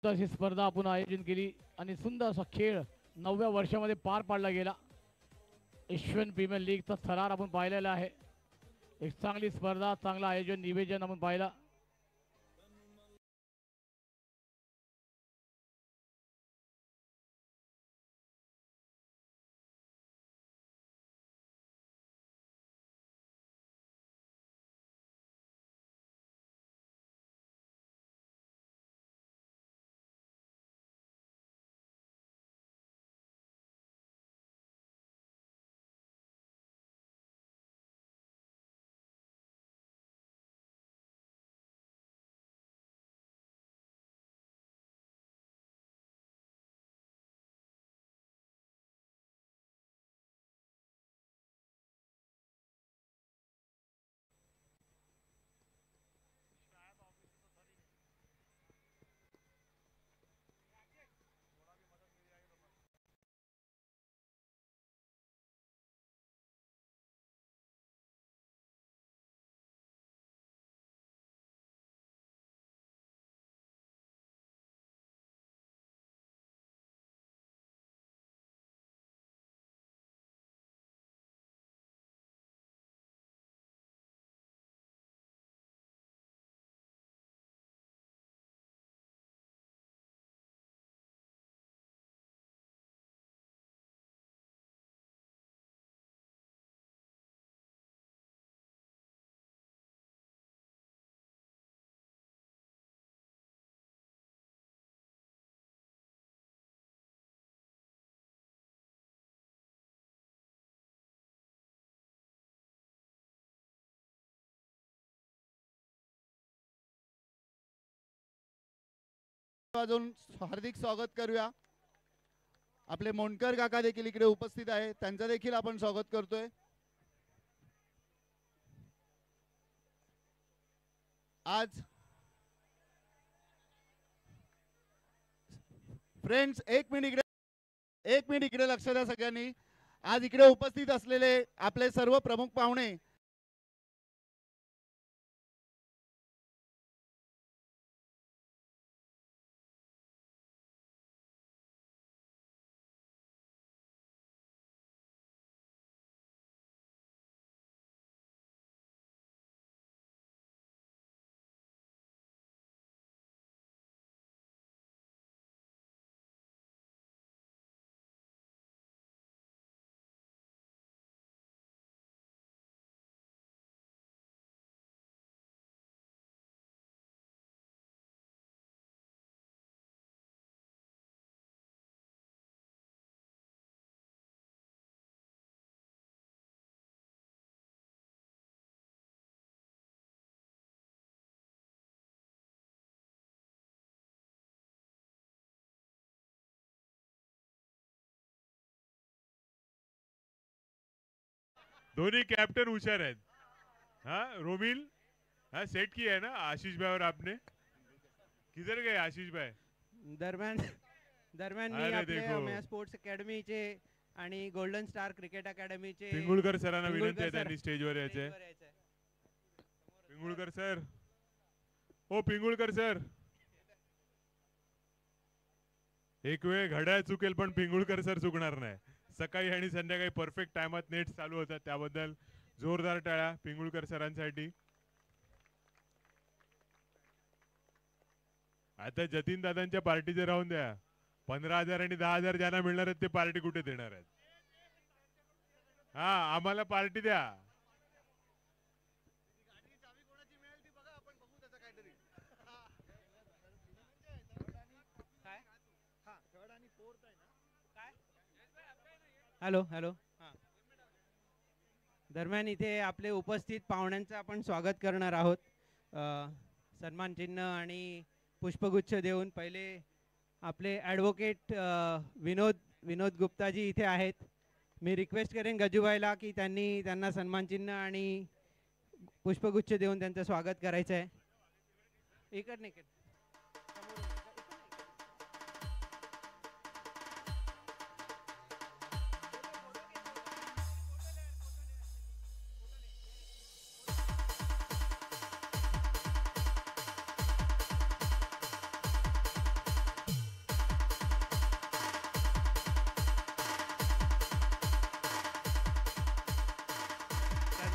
अशी स्पर्धा आपण आयोजन केली आणि सुंदर असा खेळ 9व्या वर्षामध्ये पार पाडला गेला. एशियन प्रीमियर लीगचा थरार आपण पाहिलेला आहे. एक चांगली स्पर्धा, चांगलं आयोजन, नियोजन आपण पाहिलं. वाजवून हार्दिक स्वागत करूया. आपले मोंडकर काका देखील इकडे उपस्थित आहे, त्यांचं देखील आपण स्वागत करतोय. आज फ्रेंड्स एक मिनिट इकडे लक्ष द्या सगळ्यांनी. आज इकडे उपस्थित असलेले आपले सर्व प्रमुख पाहुणे धोनी कैप्टन हुशार है. हाँ रोमिल, हाँ सेट किया है ना आशीष भाई और आपने. किधर गए आशीष भाई. दरम्यान दरम्यान मी आपले स्पोर्ट्स अकॅडमीचे आणि गोल्डन स्टार क्रिकेट अकॅडमीचे पिंगुळकर सरांना विनंती आहे त्यांनी स्टेजवर यायचे. पिंगुळकर सर, ओ पिंगुळकर सर, एक वेळ घड्याळ चुकेल पण पिंगुळकर सर चुकणार नाही. सकाळी आणि संध्याकाळी परफेक्ट टाइमात नेट चालू होतात, त्याबद्दल जोरदार टाळ्या पिंगुळकर सरांसाठी. आता जतीन दादांच्या पार्टीचे राहून द्या. 15,000 आणि 10,000 ज्यांना मिळणार आहेत ते पार्टी कुठे देणार आहेत. हा आम्हाला पार्टी द्या. Hello hello. दरम्यान इथे आपले उपस्थित पाहुण्यांचं आपण स्वागत करणार आहोत. सन्मान चिन्ह आणि पुष्पगुच्छ देऊन पहिले आपले ॲडव्होकेट विनोद गुप्ताजी इथे आहेत. मी रिक्वेस्ट करेन गजूभाईला की त्यांना सन्मान चिन्ह आणि पुष्पगुच्छ देऊन त्यांचं स्वागत करायचं आहे. इकडे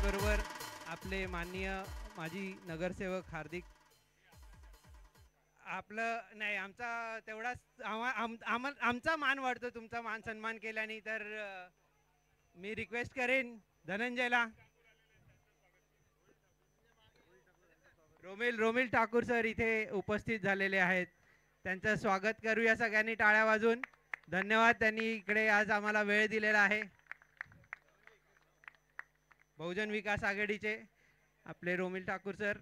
त्याचबरोबर आपले माननीय माजी नगरसेवक हार्दिक आपलं नाही आमचा तेवढाच आमचा मान वाढतो तुमचा मान सन्मान केल्याने तर मी रिक्वेस्ट करेन धनंजयला रोमिल ठाकूर सर इथे उपस्थित झालेले आहेत त्यांचं स्वागत करूया सगळ्यांनी टाळ्या वाजून धन्यवाद त्यांनी इकडे आज आम्हाला वेळ दिलेला आहे बहुजन विकास आघाडीचे आपले रोमिल ठाकूर सर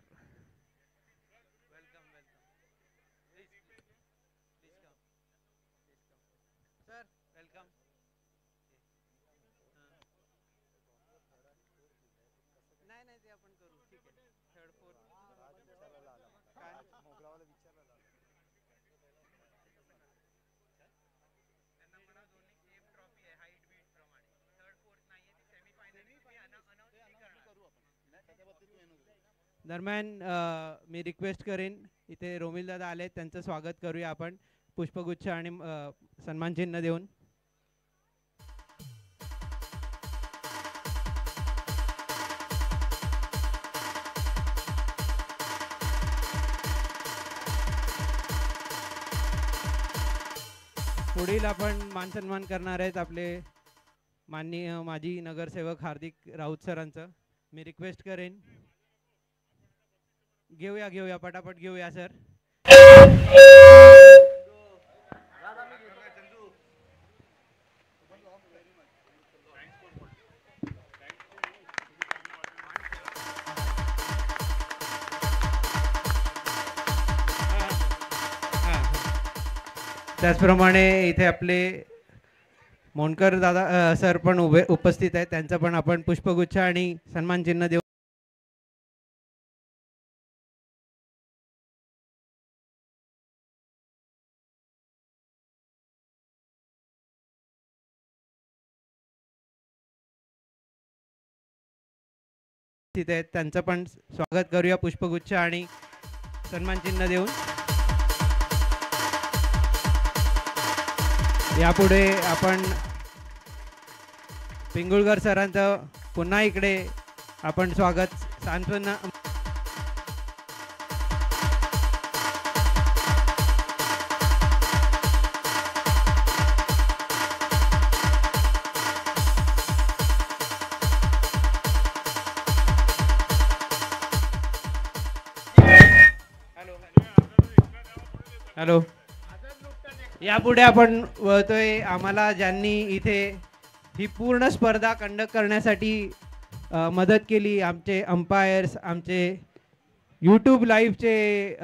दरम्यान मी रिक्वेस्ट करेन इथे रोमिल दादा आले त्यांचं स्वागत करूया आपण पुष्पगुच्छ आणि सन्मान चिन्ह देऊन पुढील आपण मान सन्मान करणार आहेत आपले माननीय माजी नगरसेवक हार्दिक राऊत सरांचं मी रिक्वेस्ट करेन घेऊया पटापट घेऊया सर त्याचप्रमाणे इथे आपले मोंडकर दादा सर पण उपस्थित आहेत त्यांचं पण आपण पुष्पगुच्छ आणि सन्मान चिन्ह देऊ तिथे त्यांचं पण स्वागत करूया पुष्पगुच्छ आणि सन्मान चिन्ह देऊन यापुढे आपण पिंगुळकर सरांचं पुन्हा इकडे आपण स्वागत सांत्वना हॅलो यापुढे आपण वळतोय आम्हाला ज्यांनी इथे ही पूर्ण स्पर्धा कंडक्ट करण्यासाठी मदत केली आमचे अंपायर्स आमचे यूट्यूब लाईव्हचे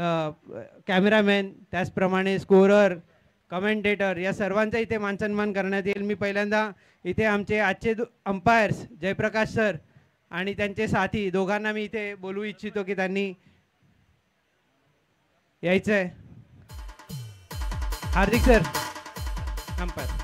कॅमेरामॅन त्याचप्रमाणे स्कोरर कमेंटेटर या सर्वांचा इथे मानसन्मान करण्यात येईल मी पहिल्यांदा इथे आमचे आजचे अंपायर्स जयप्रकाश सर आणि त्यांचे साथी दोघांना मी इथे बोलू इच्छितो की त्यांनी यायचं आहे हार्दिक सर अंपायर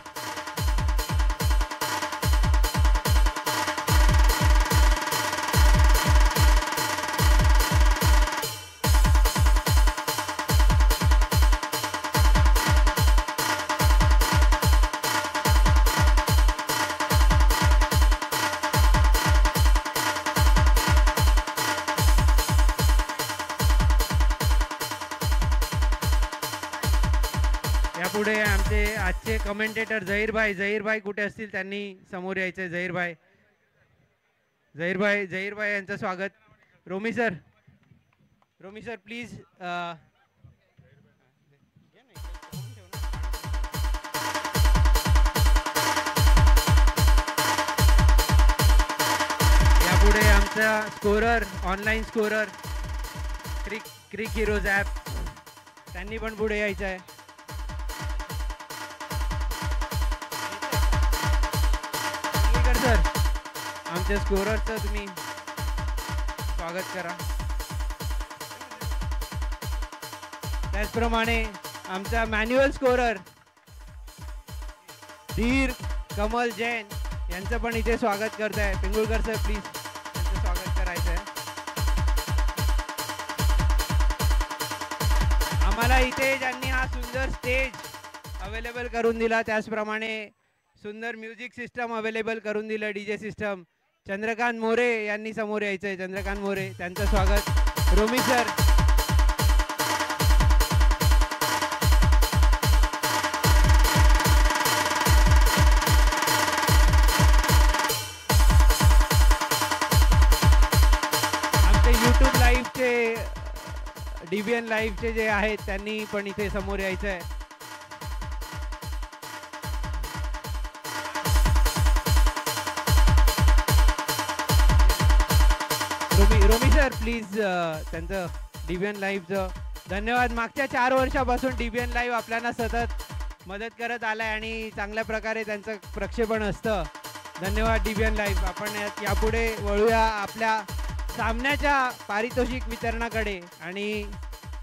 यापुढे आमचे आजचे कमेंटेटर झहीर भाई कुठे असतील त्यांनी समोर यायचे झहीर भाई यांचं स्वागत रोमी सर प्लीज यापुढे आमचा स्कोरर ऑनलाईन स्कोरर क्रिक हिरोज ॲप त्यांनी पण पुढे यायचं आहे सर आमच्या स्कोररचं तुम्ही स्वागत करा त्याचप्रमाणे आमचा मॅन्युअल स्कोरर धीर कमल जैन यांचं पण इथे स्वागत करत आहे पिंगुळकर सर प्लीज त्यांचं स्वागत करायचं आहे आम्हाला इथे ज्यांनी हा सुंदर स्टेज अवेलेबल करून दिला त्याचप्रमाणे सुंदर म्युझिक सिस्टम अवेलेबल करून दिलं डीजे सिस्टम चंद्रकांत मोरे यांनी समोर यायचंय. चंद्रकांत मोरे, त्यांचं स्वागत. रोमी सर. आमचे यूट्यूब लाईव्हचे DBN लाईव्हचे जे आहेत त्यांनी पण इथे समोर यायचंय. रोमी सर प्लीज त्यांचं DBN लाईव्हचं धन्यवाद. मागच्या 4 वर्षापासून DBN लाईव्ह आपल्याला सतत मदत करत आलाय आणि चांगल्या प्रकारे त्यांचं प्रक्षेपण असतं. धन्यवाद DBN लाईव्ह. आपण यापुढे वळूया आपल्या सामन्याच्या पारितोषिक वितरणाकडे. आणि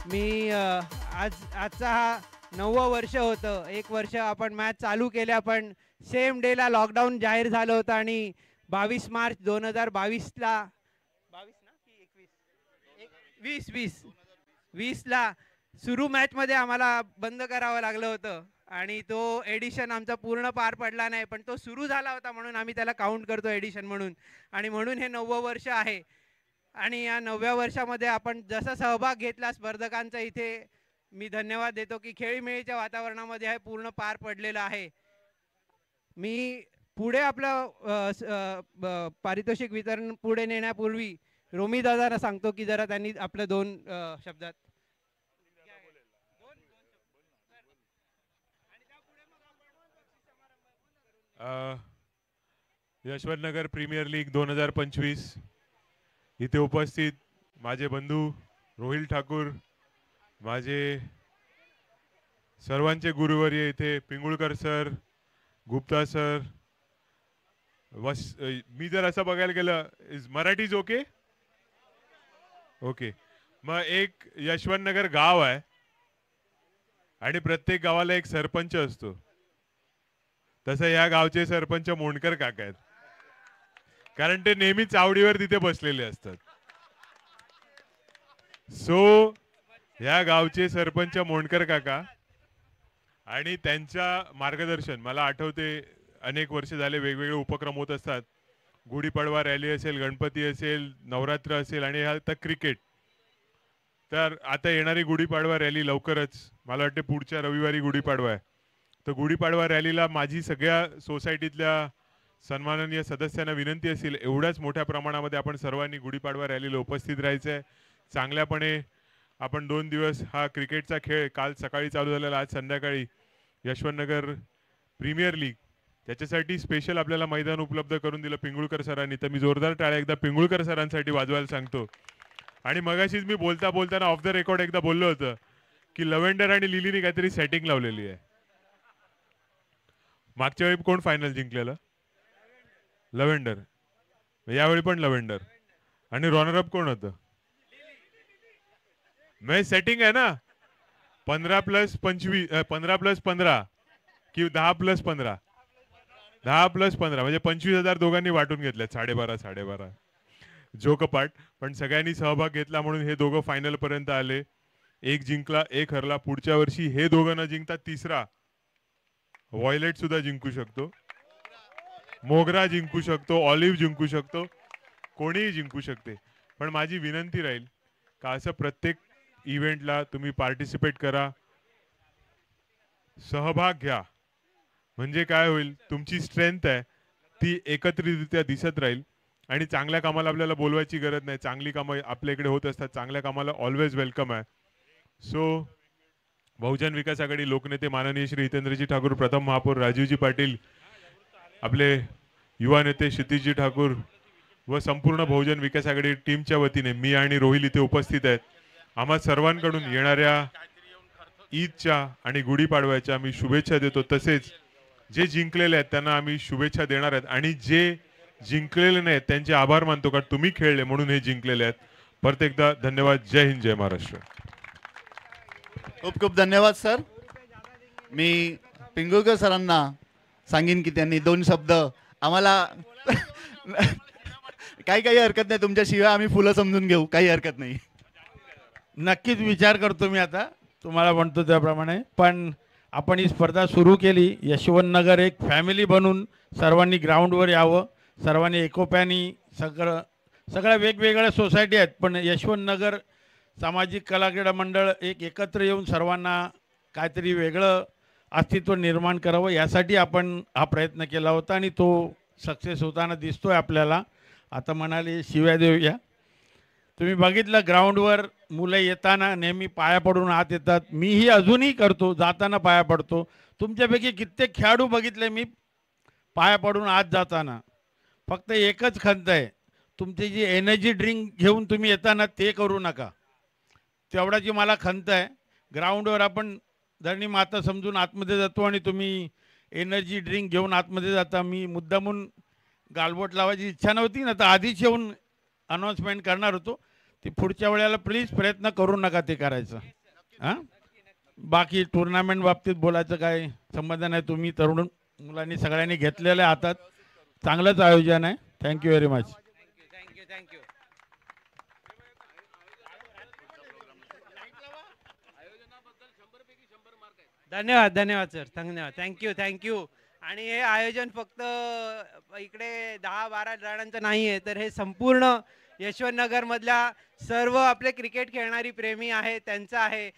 मी आजचा हा 9वं वर्ष होतं. 1 वर्ष आपण मॅच चालू केल्या, पण सेम डेला लॉकडाऊन जाहीर झालं होतं आणि 22 मार्च 2022ला 20ला सुरू मॅचमध्ये आम्हाला बंद करावं लागलं होतं आणि तो एडिशन आमचा पूर्ण पार पडला नाही, पण तो सुरू झाला होता म्हणून आम्ही त्याला काउंट करतो एडिशन म्हणून. आणि म्हणून हे 9वं वर्ष आहे. आणि या 9व्या वर्षामध्ये आपण जसा सहभाग घेतला स्पर्धकांचा, इथे मी धन्यवाद देतो की खेळीमेळीच्या वातावरणामध्ये हे पूर्ण पार पडलेलं आहे. मी पुढे आपलं पारितोषिक वितरण पुढे नेण्यापूर्वी रोमी दादांना सांगतो की जरा त्यांनी आपल्या 2 शब्दात. यशवंतनगर प्रीमियर लीग 2025 इथे उपस्थित माझे बंधू रोहिल ठाकूर, माझे सर्वांचे गुरुवर्य इथे पिंगुळकर सर, गुप्ता सर. मी जर असं बघायला गेलं, इज मराठी ओके ओके. मग एक यशवंतनगर गाव आहे आणि प्रत्येक गावाला एक सरपंच असतो. तसं या गावचे सरपंच मोंडकर काका आहेत, कारण ते नेहमी चावडीवर तिथे बसलेले असतात. सो या गावचे सरपंच मोंडकर काका आणि त्यांच्या मार्गदर्शन मला आठवते अनेक वर्ष झाले वेगवेगळे उपक्रम होत असतात. गुढीपाडवा रॅली असेल, गणपती असेल, नवरात्र असेल आणि आता क्रिकेट. तर आता येणारी गुढीपाडवा रॅली लवकरच, मला वाटते पुढच्या रविवारी गुढीपाडवा आहे. तर गुढीपाडवा रॅलीला माझी सगळ्या सोसायटीतल्या सन्माननीय सदस्यांना विनंती असेल, एवढ्याच मोठ्या प्रमाणामध्ये आपण सर्वांनी गुढीपाडवा रॅलीला उपस्थित राहायचं आहे. चांगल्यापणे आपण 2 दिवस हा क्रिकेटचा खेळ, काल सकाळी चालू झालेला, आज संध्याकाळी यशवंतनगर प्रीमियर लीग, त्याच्यासाठी स्पेशल आपल्याला मैदान उपलब्ध करून दिलं पिंगुळकर सरांनी. तर मी जोरदार टाळ्या एकदा पिंगुळकर सरांसाठी वाजवायला सांगतो. आणि मगाशीच मी बोलताना ऑफ द रेकॉर्ड एकदा बोललो होतं की लव्हेंडर आणि लिलीने काहीतरी सेटिंग लावलेली आहे. मागच्या वेळी कोण फायनल जिंकलेलं? लव्हेंडर. यावेळी पण लव्हेंडर. आणि रनरअप कोण होतं? म्हणजे सेटिंग आहे ना, 15+25 15+15 कि 10+15 10+15 म्हणजे 25,000 दोघांनी वाटून घेतले. 12.5 जोकपाट. पण सगळ्यांनी सहभाग घेतला म्हणून हे दोघं फायनल पर्यंत आले. एक जिंकला, एक हरला. पुढच्या वर्षी हे दोघं न जिंकता तिसरा व्हायलेट सुद्धा जिंकू शकतो, मोगरा जिंकू शकतो, ऑलिव्ह जिंकू शकतो, कोणीही जिंकू शकते. पण माझी विनंती राहील का असं प्रत्येक इव्हेंटला तुम्ही पार्टिसिपेट करा, सहभाग घ्या. म्हणजे काय होईल, तुमची स्ट्रेंथ आहे ती एकत्रितरित्या दिसत राहील आणि चांगल्या कामाला आपल्याला बोलवायची गरज नाही. चांगली कामं आपल्या इकडे होत असतात, चांगल्या कामाला ऑलवेज वेलकम आहे. सो बहुजन विकास आघाडी लोकनेते माननीय श्री हितेंद्रजी ठाकूर, प्रथम महापौर राजीवजी पाटील, आपले युवा नेते क्षितिजजी ठाकूर व संपूर्ण बहुजन विकास आघाडी टीमच्या वतीने मी आणि रोहिल इथे उपस्थित आहेत. आम्हा सर्वांकडून येणाऱ्या ईदच्या आणि गुढीपाडव्याच्या मी शुभेच्छा देतो. तसेच जे जिंकलेले आहेत त्यांना आम्ही शुभेच्छा देणार आहेत आणि जे जिंकलेले नाहीत त्यांचे आभार मानतो, कारण तुम्ही खेळले म्हणून हे जिंकलेले आहेत. परत एकदा धन्यवाद. जय हिंद, जय महाराष्ट्र. खूप खूप धन्यवाद सर. मी पिंगुळकर सरांना सांगेन की त्यांनी 2 शब्द आम्हाला काही हरकत नाही, तुमच्याशिवाय आम्ही फुलं समजून घेऊ, काही हरकत नाही. नक्कीच विचार करतो मी आता, तुम्हाला म्हणतो त्याप्रमाणे. पण आपण ही स्पर्धा सुरू केली, यशवंतनगर एक फॅमिली बनून सर्वांनी ग्राउंडवर यावं, सर्वांनी एकोप्याने सगळ्या वेगवेगळ्या सोसायटी आहेत, पण यशवंत नगर सामाजिक कला क्रीडा मंडळ एकत्र येऊन सर्वांना काहीतरी वेगळं अस्तित्व निर्माण करावं यासाठी आपण हा प्रयत्न केला होता आणि तो सक्सेस होताना दिसतोय आपल्याला. आता म्हणाले शिव्या देऊया. तुम्ही बघितलं ग्राउंडवर मुलं येताना नेहमी पाया पडून आत येतात. मीही अजूनही करतो, जाताना पाया पडतो. तुमच्यापैकी कित्येक खेळाडू बघितले मी पाया पडून आत जाताना. फक्त एकच खंत आहे, तुमची जी एनर्जी ड्रिंक घेऊन तुम्ही येताना ते करू नका. तेवढाची मला खंत आहे. ग्राउंडवर आपण धरणी माता समजून आतमध्ये जातो आणि तुम्ही एनर्जी ड्रिंक घेऊन आतमध्ये जाता. मी मुद्दामून गालबोट लावायची इच्छा नव्हती ना, तर आधीच येऊन अनाऊन्समेंट करणार होतो. ती पुढच्या वेळेला प्लीज प्रयत्न करू नका ते करायचं. हां, बाकी टुर्नामेंट बाबतीत बोलायचं काय संबंध नाही. तुम्ही तरुण मुलांनी सगळ्यांनी घेतलेलं आहे हातात. चांगलंच आयोजन आहे. Thank you very much. थँक्यू. धन्यवाद सर. थँक्यू. आणि हे आयोजन फक्त इकडे 10-12 जणांचं नाही आहे, तर हे संपूर्ण यशवंतनगर मधल्या सर्व आपले क्रिकेट खेळणारी प्रेमी आहे त्यांचं आहे.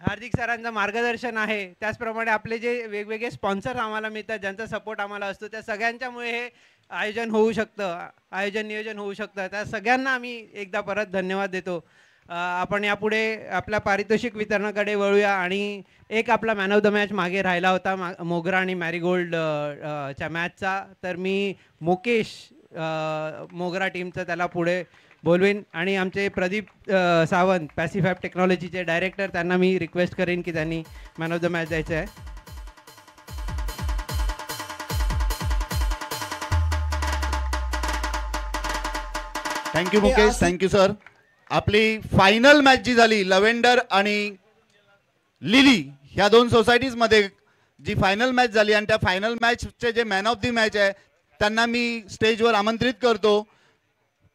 हार्दिक सरांचं मार्गदर्शन आहे. त्याचप्रमाणे आपले जे वेगवेगळे स्पॉन्सर आम्हाला मिळतात, ज्यांचा सपोर्ट आम्हाला असतो, त्या सगळ्यांच्यामुळे हे आयोजन होऊ शकतं, नियोजन होऊ शकतं. त्या सगळ्यांना आम्ही एकदा परत धन्यवाद देतो. आपण यापुढे आपल्या पारितोषिक वितरणाकडे वळूया. आणि एक आपला मॅन ऑफ द मॅच मागे राहिला होता मोगरा आणि मॅरीगोल्ड च्या मॅचचा, तर मी मुकेश मोगरा टीमचं त्याला पुढे बोलवीन. आणि आमचे प्रदीप सावंत पॅसिफॅब टेक्नॉलॉजीचे डायरेक्टर, त्यांना मी रिक्वेस्ट करेन की त्यांनी मॅन ऑफ द मॅच द्यायचं आहे. थँक्यू मुकेश. Thank you sir. आपली फायनल मॅच जी झाली लव्हेंडर आणि लिली ह्या दोन सोसायटीज मध्ये जी फायनल मॅच झाली, आणि त्या फायनल मॅचचे जे मॅन ऑफ द मॅच आहे त्यांना मी स्टेजवर आमंत्रित करतो.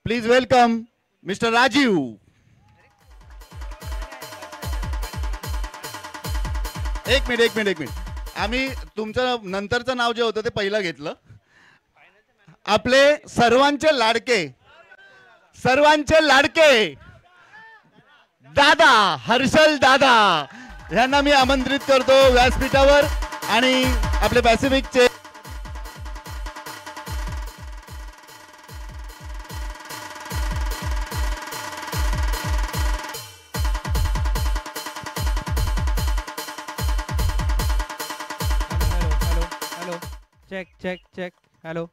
Please welcome mister Rajiv. एक मिनिट. आम्ही तुमचं नंतरचं नाव जे होतं ते पहिलं घेतलं. आपले सर्वांचे लाडके दादा हर्षल दादा यांना मी आमंत्रित करतो व्यासपीठावर. आणि आपले पॅसिफिकचे हॅलो. चेक. हॅलो.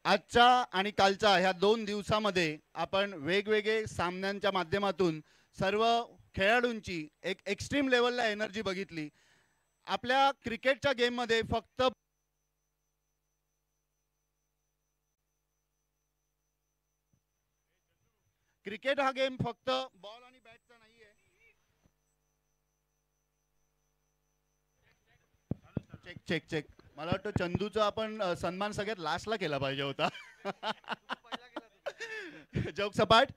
आजच्या आणि कालच्या ह्या 2 दिवसामध्ये आपण वेगवेगळे सामन्यांच्या माध्यमातून सर्व खेळाडूंची एक एक्स्ट्रीम लेवलला एनर्जी बघितली. आपल्या क्रिकेटच्या गेममध्ये फक्त क्रिकेट हा गेम फक्त बॉल आणि बॅटचा नाहीये. चेक. मला वाटतं चंदूचा आपण सन्मान सगळ्यात लास्टला केला पाहिजे होता. जोक सपाट.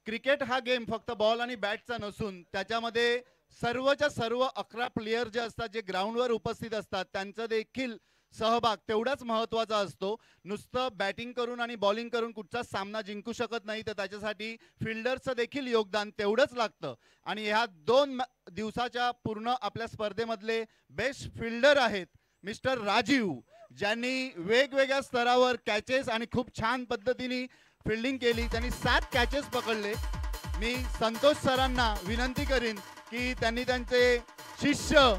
क्रिकेट हा गेम फक्त बॉल आणि बॅटचा नसून त्याच्यामध्ये सर्वच्या सर्व 11 प्लेयर जे असतात, जे ग्राउंडवर उपस्थित असतात, त्यांचा देखील सहभाग तेवढाच महत्त्वाचा असतो. नुसतं बॅटिंग करून आणि बॉलिंग करून कुठचाच सामना जिंकू शकत नाही, तर त्याच्यासाठी फिल्डरचं देखील योगदान तेवढंच लागतं. आणि ह्या 2 दिवसाच्या पूर्ण आपल्या स्पर्धेमधले बेस्ट फिल्डर आहेत मिस्टर राजीव, ज्यांनी वेगवेगळ्या स्तरावर कॅचेस आणि खूप छान पद्धतीने फिल्डिंग केली. त्यांनी 7 कॅचेस पकडले. मी संतोष सरांना विनंती करीन की त्यांनी त्यांचे शिष्य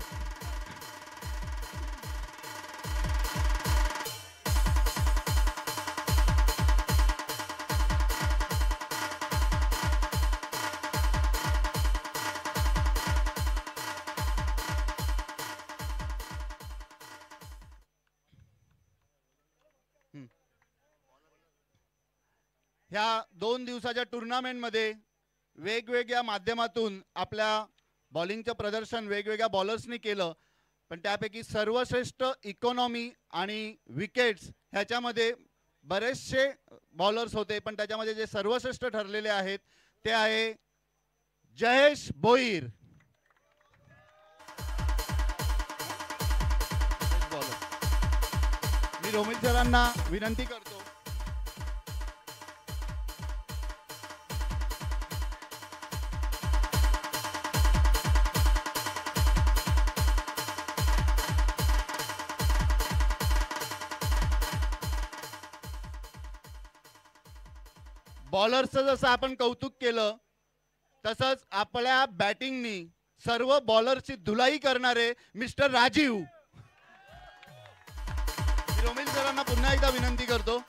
ह्या 2 दिवसाच्या टुर्नामेंटमध्ये वेगवेगळ्या माध्यमातून आपल्या बॉलिंगचं प्रदर्शन वेगवेगळ्या बॉलर्सनी केलं. पण त्यापैकी सर्वश्रेष्ठ इकॉनॉमी आणि विकेट्स ह्याच्यामध्ये बरेचसे बॉलर्स होते, पण त्याच्यामध्ये जे सर्वश्रेष्ठ ठरलेले आहेत ते आहे जयेश भोईर. मी रोमिल सरांना विनंती करतो बॉलरचं जसं आपण कौतुक केलं तसंच आपल्या बॅटिंगनी सर्व बॉलरची धुलाई करणारे मिस्टर राजीव. रोमिल सरांना पुन्हा एकदा विनंती करतो.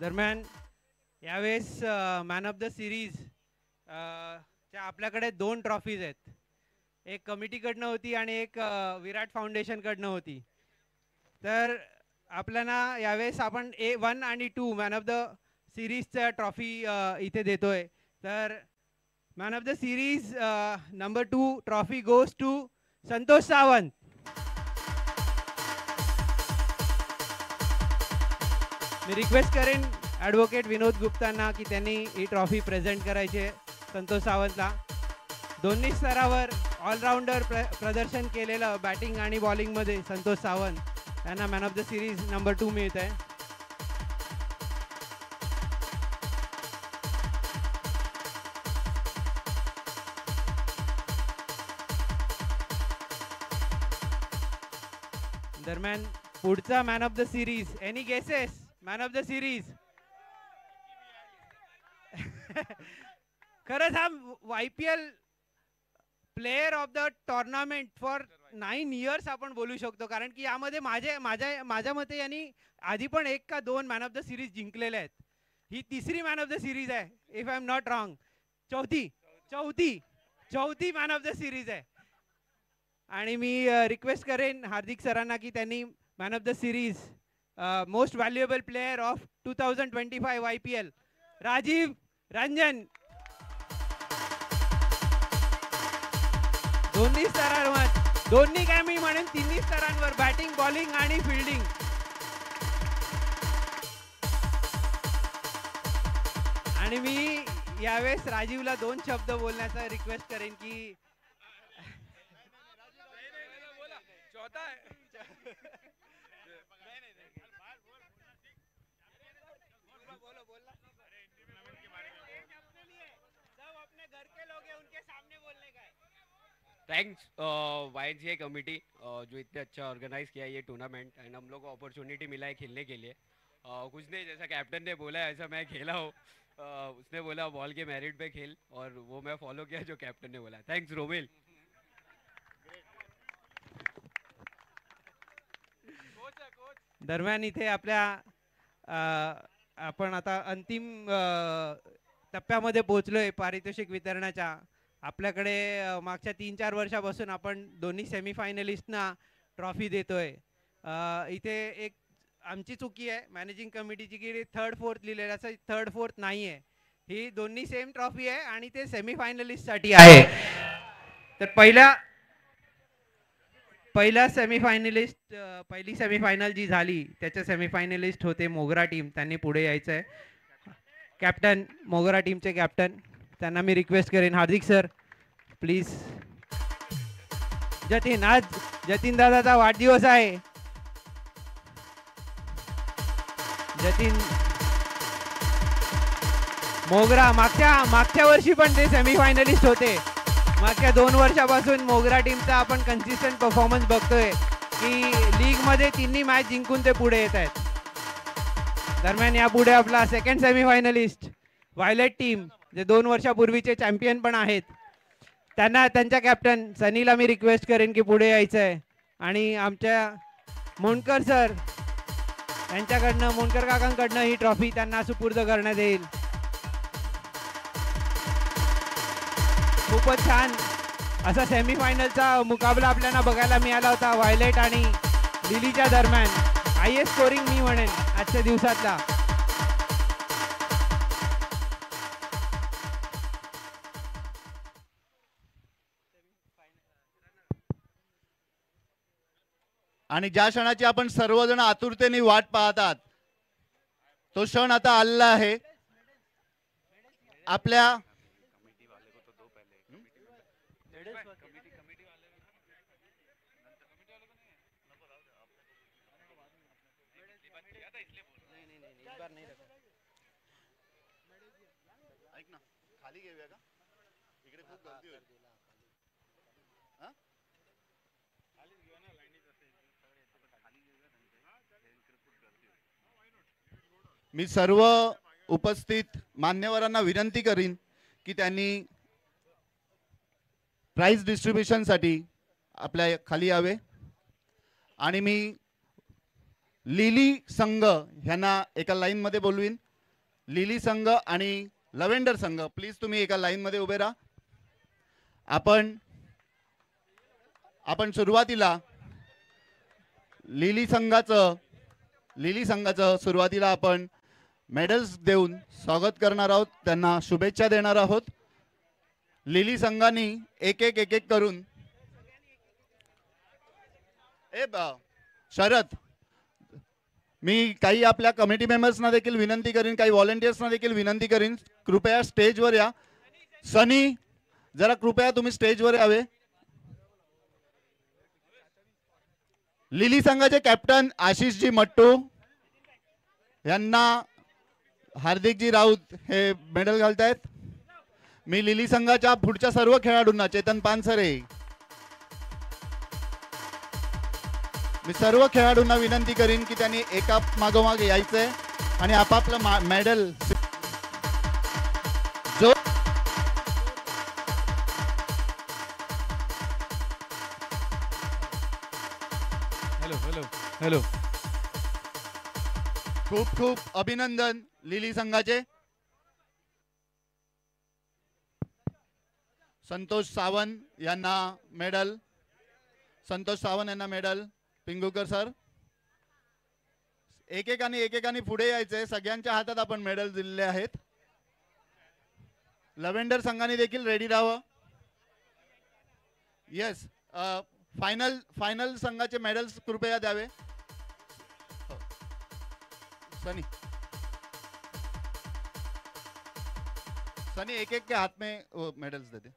दरम्यान यावेळेस मॅन ऑफ द सिरीज आपल्याकडे 2 ट्रॉफीज आहेत. एक कमिटीकडनं होती आणि एक विराट फाउंडेशनकडनं होती. तर आपल्याला यावेळेस आपण 1 आणि 2 मॅन ऑफ द सिरीजच्या ट्रॉफी इथे देतोय. तर man of the series number 2 trophy goes to Santosh Sawant. मी रिक्वेस्ट करेन ॲडव्होकेट विनोद गुप्तांना की त्यांनी ही ट्रॉफी प्रेझेंट करायची आहे संतोष सावंतला. दोन्ही स्तरावर ऑलराऊंडर प्रदर्शन केलेलं बॅटिंग आणि बॉलिंगमध्ये संतोष सावंत यांना man of the series number 2 मिळत आहे. दरम्यान पुढचा man of the series, any guesses? Man of the series खरंच हा YPL player of the tournament for 9 years आपण बोलू शकतो. कारण की यामध्ये माझ्या मते यांनी आधी पण 1 का 2 मॅन ऑफ द सिरीज जिंकलेले आहेत. ही तिसरी मॅन ऑफ द सिरीज आहे if I am not wrong. चौथी मॅन ऑफ द सिरीज आहे. आणि मी रिक्वेस्ट करेन हार्दिक सरांना की त्यांनी man of the series most valuable player of 2025 YPL Rajiv Ranjan दोन्ही स्तरांवर, दोन्ही काय मी म्हणेन तिन्ही स्तरांवर बॅटिंग, बॉलिंग आणि फिल्डिंग. आणि मी यावेळेस राजीवला 2 शब्द बोलण्याचा रिक्वेस्ट करेन की थैंक्स YGA कमेटी जो इतने अच्छा ऑर्गेनाइज किया ये टूर्नामेंट एंड हम लोग को अपॉर्चुनिटी मिला है खेलने के लिए. कुछ नहीं, जैसा कैप्टन ने बोला ऐसा मैं खेला हूँ. उसने बोला बॉल के मेरिट पे खेल और वो मैं फॉलो किया जो कैप्टन ने बोला. थैंक्स रोमिल. दरम्यान इथे आपल्या आपण आता अंतिम टप्प्यामध्ये पोहोचलोय पारितोषिक वितरणाच्या. आपल्याकडे मागच्या 3-4 वर्षापासून आपण दोन्ही सेमीफायनलिस्टना ट्रॉफी देतोय. इथे एक आमची चुकी आहे मॅनेजिंग कमिटीची की 3rd 4th लिहिलेलं असं 3rd 4th नाही आहे. ही दोन्ही सेम ट्रॉफी आहे आणि ते सेमीफायनलिस्टसाठी आहे. तर पहिला सेमीफायनलिस्ट पहिली सेमीफायनल जी झाली त्याचे सेमीफायनलिस्ट होते मोगरा टीम. त्यांनी पुढे यायचं आहे. कॅप्टन मोगरा टीमचे कॅप्टन त्यांना मी रिक्वेस्ट करेन हार्दिक सर प्लीज. जतीन, आज जतीन दादाचा वाढदिवस आहे. जतीन मोगरा मागच्या वर्षी पण ते सेमीफायनलिस्ट होते. मागच्या 2 वर्षापासून मोगरा टीमचा आपण कन्सिस्टंट परफॉर्मन्स बघतोय की लीग मध्ये तिन्ही मॅच जिंकून ते पुढे येत आहेत. दरम्यान यापुढे आपला 2nd सेमीफायनलिस्ट वायलेट टीम जे 2 वर्षापूर्वीचे चॅम्पियन पण आहेत. त्यांना त्यांच्या कॅप्टन सनीला मी रिक्वेस्ट करेन की पुढे यायचं आहे आणि आमच्या मोंडकर सर यांच्याकडनं मोंडकर काकांकडनं ही ट्रॉफी त्यांना सुपूर्द करण्यात येईल. खूपच छान असा सेमीफायनलचा मुकाबला आपल्याला बघायला मिळाला होता व्हायलेट आणि लिलीच्या दरम्यान. हायेस्ट स्कोरिंग मी म्हणेन आजच्या दिवसातला. आणि ज्या क्षणाची आपण सर्वजण आतुरतेने वाट पाहतात तो क्षण आता आलेला आहे. आपल्या खाली घेऊया का? इकडे खूप गर्दी होईल. मी सर्व उपस्थित मान्यवरांना विनंती करीन की त्यांनी प्राइज डिस्ट्रीब्युशनसाठी आपल्या खाली यावे. आणि मी लिली संघ ह्यांना एका लाईनमध्ये बोलवीन. लिली संघ आणि लव्हेंडर संघ प्लीज तुम्ही एका लाईनमध्ये उभे राहा. आपण सुरुवातीला लिली संघाचं सुरुवातीला आपण मेडल्स देऊन स्वागत करणार आहोत. त्यांना शुभेच्छा देणार आहोत. लिली संघाने एक एक करून शरद मी काही आपल्या कमिटी मेंबर्सना देखील विनंती करीन, काही व्हॉलंटियर्सना देखील विनंती करीन, कृपया स्टेजवर या. सनी जरा कृपया तुम्ही स्टेजवर यावे. लिली संघाचे कॅप्टन आशिषजी मट्टू यांना हार्दिकजी राऊत हे मेडल घालतायत. मी लिली संघाच्या पुढच्या सर्व खेळाडूंना, चेतन पानसरे, मी सर्व खेळाडूंना विनंती करीन की त्यांनी एका मागोमाग यायचंय आणि आपापलं मेडल जो हॅलो खूप खूप अभिनंदन लिली संघाचे. संतोष सावंत यांना मेडल. पिंगुकर सर एकेकाने पुढे यायचे. सगळ्यांच्या हातात आपण मेडल दिलेले आहेत. लव्हेंडर संघाने देखील रेडी राहावं. येस, फायनल संघाचे मेडल्स कृपया द्यावे. सनी एक के हाथ में वो मेडल्स दे दे.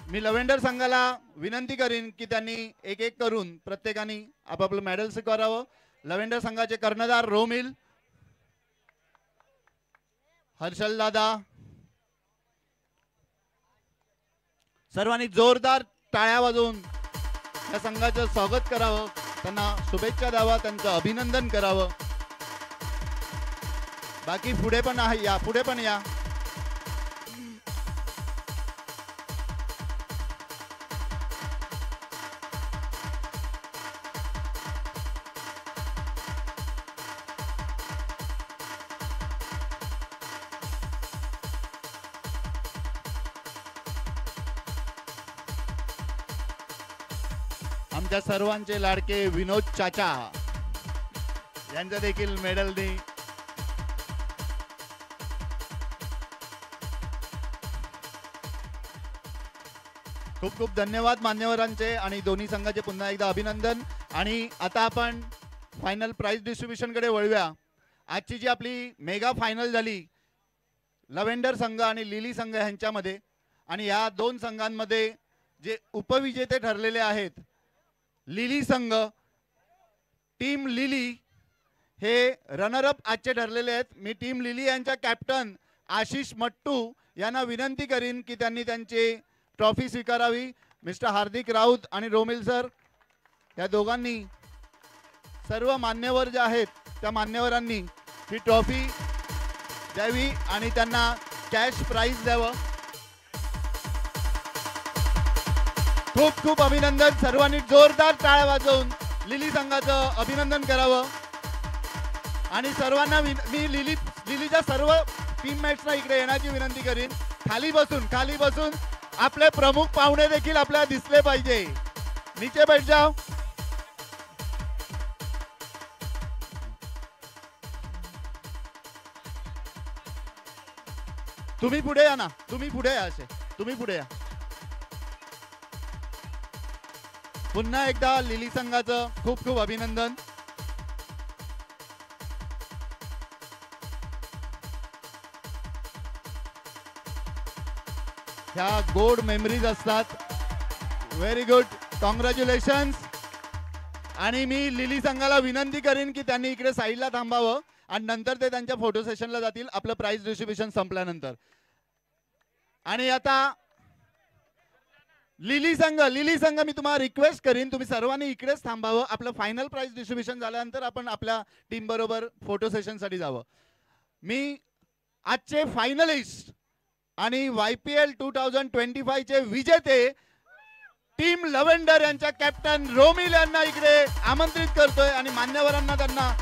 मी लव्हेंडर संघाला विनंती करीन की त्यांनी एक करून प्रत्येकाने आपापलं मेडल स्वीकारावं. लव्हेंडर संघाचे कर्णधार रोमिल, हर्षल दादा, सर्वांनी जोरदार टाळ्या वाजवून या संघाचं स्वागत करावं, त्यांना शुभेच्छा द्यावा, त्यांचं अभिनंदन करावं. बाकी पुढे पण आहे, या पुढे पण या. आमच्या सर्वांचे लाडके विनोद चाचा यांचं देखील मेडल दे. खूप खूप धन्यवाद मान्यवरांचे आणि दोन्ही संघाचे पुन्हा एकदा अभिनंदन. आणि आता आपण फायनल प्राइज डिस्ट्रीब्युशन कडे वळूया. आजची जी आपली मेगा फायनल झाली लव्हेंडर संघ आणि लिली संघ यांच्यामध्ये, आणि या दोन संघांमध्ये जे उपविजेते ठरलेले आहेत, लिली संघ, टीम लिली हे रनर अप आजचे ठरलेले आहेत. मी टीम लिली यांच्या कॅप्टन आशिष मट्टू यांना विनंती करीन की त्यांनी त्यांची ट्रॉफी स्वीकारावी. मिस्टर हार्दिक राऊत आणि रोमिल सर या दोघांनी, सर्व मान्यवर जे आहेत त्या मान्यवरांनी ही ट्रॉफी द्यावी आणि त्यांना कॅश प्राइज द्यावं. खूप खूप अभिनंदन. सर्वांनी जोरदार टाळ्या वाजवून लिली संघाचं अभिनंदन करावं. आणि सर्वांना मी लिलीच्या सर्व टीममेट्सना इकडे येण्याची विनंती करीन. खाली बसून आपले प्रमुख पाहुणे देखील आपल्याला दिसले पाहिजे. नीचे बैठ जाओ. तुम्ही पुढे या ना, तुम्ही पुढे या. पुन्हा एकदा लिली संघाचं खूप खूप अभिनंदन. ह्या गोड मेमरीज असतात. Very good, congratulations. आणि मी लिली संघाला विनंती करीन की त्यांनी इकडे साईडला थांबावं आणि नंतर ते त्यांच्या फोटो सेशनला जातील आपलं प्राइज डिस्ट्रीब्युशन संपल्यानंतर. आणि आता लिली संघ मी तुम्हाला रिक्वेस्ट करीन तुम्ही सर्वांनी इकडेच थांबावं. आपलं फायनल प्राइज डिस्ट्रीब्युशन झाल्यानंतर आपण आपल्या टीम बरोबर फोटो सेशनसाठी जावं. मी आजचे फायनलिस्ट आणि YPL 2025 चे विजेते टीम लव्हेंडर यांच्या कॅप्टन रोमिल यांना इकडे आमंत्रित करतोय आणि मान्यवरांना त्यांना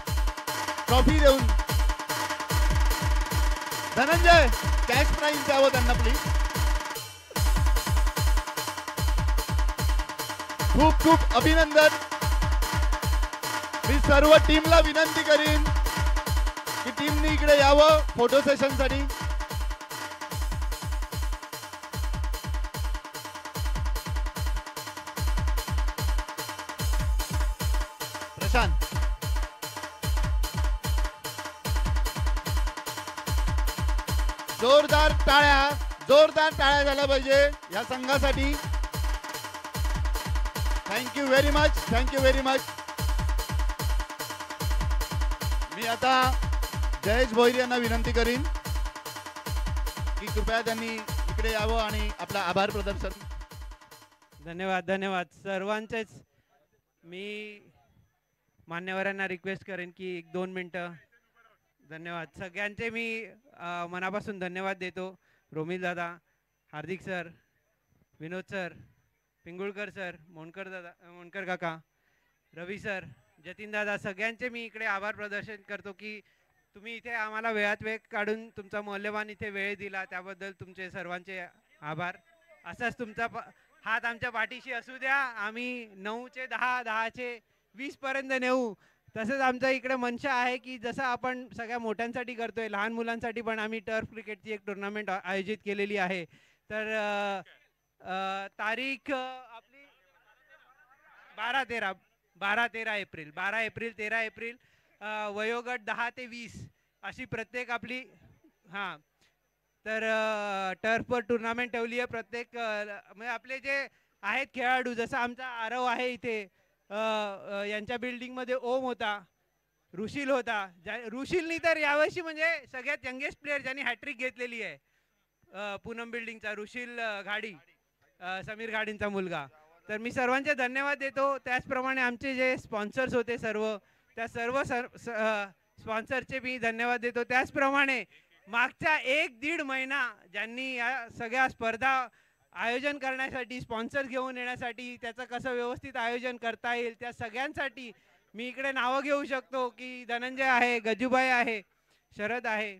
ट्रॉफी देऊन धनंजय कॅश प्राइज द्यावं त्यांना प्लीज. खूप खूप अभिनंदन. मी सर्व टीमला विनंती करीन की टीमनी इकडे यावं फोटो सेशन साठी. प्रशांत जोरदार टाळ्या झाल्या पाहिजे या संघासाठी. Thank you very much. मी आता जयेश भोईर यांना विनंती करीन की कृपया त्यांनी इकडे यावं आणि आपला आभार प्रदर्शन. धन्यवाद सर्वांचेच. मी मान्यवरांना रिक्वेस्ट करेन की 1-2 मिनटं. धन्यवाद सगळ्यांचे. मी मनापासून धन्यवाद देतो. रोमिल दादा, हार्दिक सर, विनोद सर, पिंगुळकर सर, मोनकर काका, रवी सर, जतीन दादा, सगळ्यांचे मी इकडे आभार प्रदर्शन करतो की तुम्ही इथे आम्हाला वेळात वेळ काढून तुमचा मौल्यवान इथे वेळ दिला त्याबद्दल तुमचे सर्वांचे आभार. असाच तुमचा हात आमच्या पाठीशी असू द्या. आम्ही 9चे 10, 10चे 20 पर्यंत नेऊ. तसंच आमचा इकडे मनशा आहे की जसं आपण सगळ्या मोठ्यांसाठी करतोय लहान मुलांसाठी पण आम्ही टर्फ क्रिकेटची एक टुर्नामेंट आयोजित केलेली आहे. तर तारीख आपली 12-13 एप्रिल 13 एप्रिल वयोगट 10 ते 20 अशी प्रत्येक आपली तर टर्फवर टुर्नामेंट ठेवली आहे. प्रत्येक म्हणजे आपले जे आहेत खेळाडू जसं आमचा आरव आहे इथे यांच्या बिल्डिंगमध्ये ओम होता, रुशील होता. रुशीलनी तर यावर्षी म्हणजे सगळ्यात यंगेस्ट प्लेअर ज्यांनी हॅट्रिक घेतलेली आहे पूनम बिल्डिंगचा रुशील घाडी, समीर घाडींचा मुलगा. तर मी सर्वांचे धन्यवाद देतो. त्याचप्रमाणे आमचे जे स्पॉन्सर्स होते त्या सर्व स्पॉन्सरचे मी धन्यवाद देतो. त्याचप्रमाणे मागच्या 1-1.5 महिना ज्यांनी या सगळ्या स्पर्धा आयोजन करण्यासाठी स्पॉन्सर घेऊन येण्यासाठी त्याचं कसं व्यवस्थित आयोजन करता येईल त्या सगळ्यांसाठी मी इकडे नावं घेऊ शकतो की धनंजय आहे, गजूभाई आहे, शरद आहे.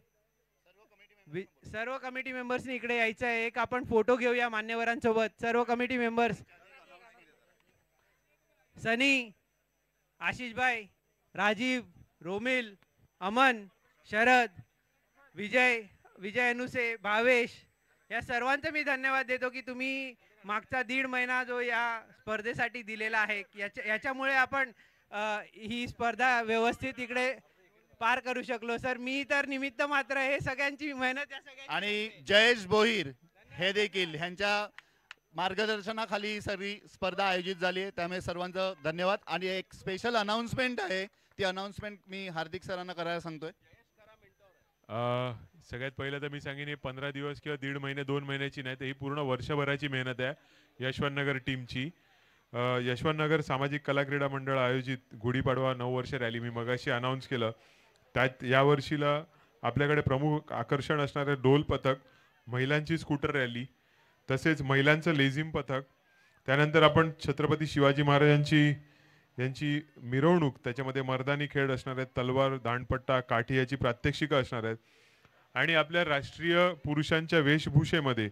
सर्व कमिटी मेंबर्सनी इकडे यायचं आहे. एक आपण फोटो घेऊया मान्यवरांसोबत. सर्व कमिटी मेंबर्स सनी, आशिष भाई, राजीव, रोमिल, अमन, शरद, विजय अनुसे, भावेश या सर्वांचे मी धन्यवाद देतो की तुम्ही मागचा 1.5 महिना जो या स्पर्धेसाठी दिलेला आहे याच्यामुळे आपण ही स्पर्धा व्यवस्थित इकडे पार करू शकलो. सर मी तर निमित्त मात्र हे सगळ्यांची मेहनत या सगळ्यांची. आणि जयेश भोईर हे देखील ह्यांच्या मार्गदर्शनाखाली सगळी स्पर्धा आयोजित झाली आहे त्यामुळे सर्वांचं धन्यवाद. आणि एक स्पेशल अनाउन्समेंट आहे ती अनाउन्समेंट मी हार्दिक सरांना करायला सांगतोय. सगळ्यात पहिलं तर मी सांगेन 15 दिवस किंवा 1.5 महिने 2 महिन्याची नाही तर ही पूर्ण वर्षभराची मेहनत आहे यशवंतनगर टीमची. यशवंतनगर सामाजिक कला क्रीडा मंडळ आयोजित गुढीपाडवा 9 वर्ष रॅली मी मगाशी अनाऊन्स केलं. त्यात यावर्षीला आपल्याकडे प्रमुख आकर्षण असणारे डोल पथक, महिलांची स्कूटर रॅली, तसेच महिलांचं लेझिम पथक, त्यानंतर आपण छत्रपती शिवाजी महाराजांची यांची मिरवणूक, त्याच्यामध्ये मर्दानी खेळ असणार आहेत, तलवार, दांडपट्टा, काठी याची प्रात्यक्षिकं असणार आहेत आणि आपल्या राष्ट्रीय पुरुषांच्या वेशभूषेमध्ये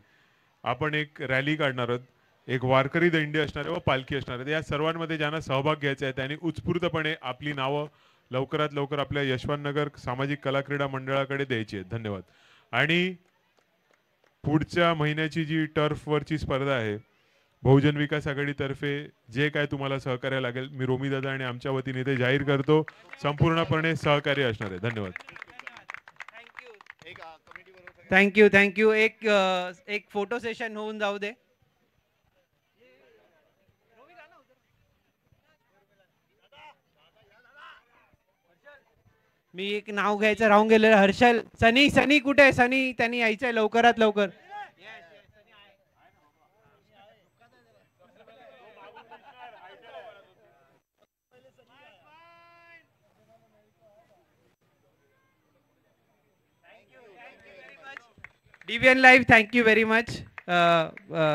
आपण एक रॅली काढणार आहोत, एक वारकरी दिंडी असणार आहे व पालखी असणार आहे. या सर्वांमध्ये ज्यांना सहभाग घ्यायचा आहे त्यांनी उत्स्फूर्तपणे आपली नावं लवकरात लवकर आपल्या यशवंतनगर सामाजिक कला क्रीडा मंडळाकडे द्यायची आहेत. धन्यवाद. आणि पुढच्या महिन्याची जी टर्फवरची स्पर्धा आहे, बहुजन विकास आघाडीतर्फे जे काय तुम्हाला सहकार्य लागेल, मी रोमी दादा आणि आमच्या वतीने ते जाहीर करतो. संपूर्णपणे सहकार्य असणार आहे. धन्यवाद. थँक्यू. एक फोटो सेशन होऊन जाऊ दे. मी एक नाव घ्यायचं राहून गेलेलं. हर्षल, सनी कुठे आहे? सनी, त्यांनी यायचंय लवकरात लवकर. DVN live, thank you very much.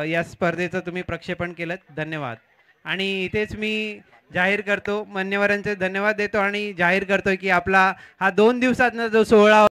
या स्पर्धेचं तुम्ही प्रक्षेपण केलं, धन्यवाद. आणि इथेच मी जाहीर करतो, मान्यवरांचे धन्यवाद देतो आणि जाहीर करतोय की आपला हा 2 दिवसातला जो सोहळा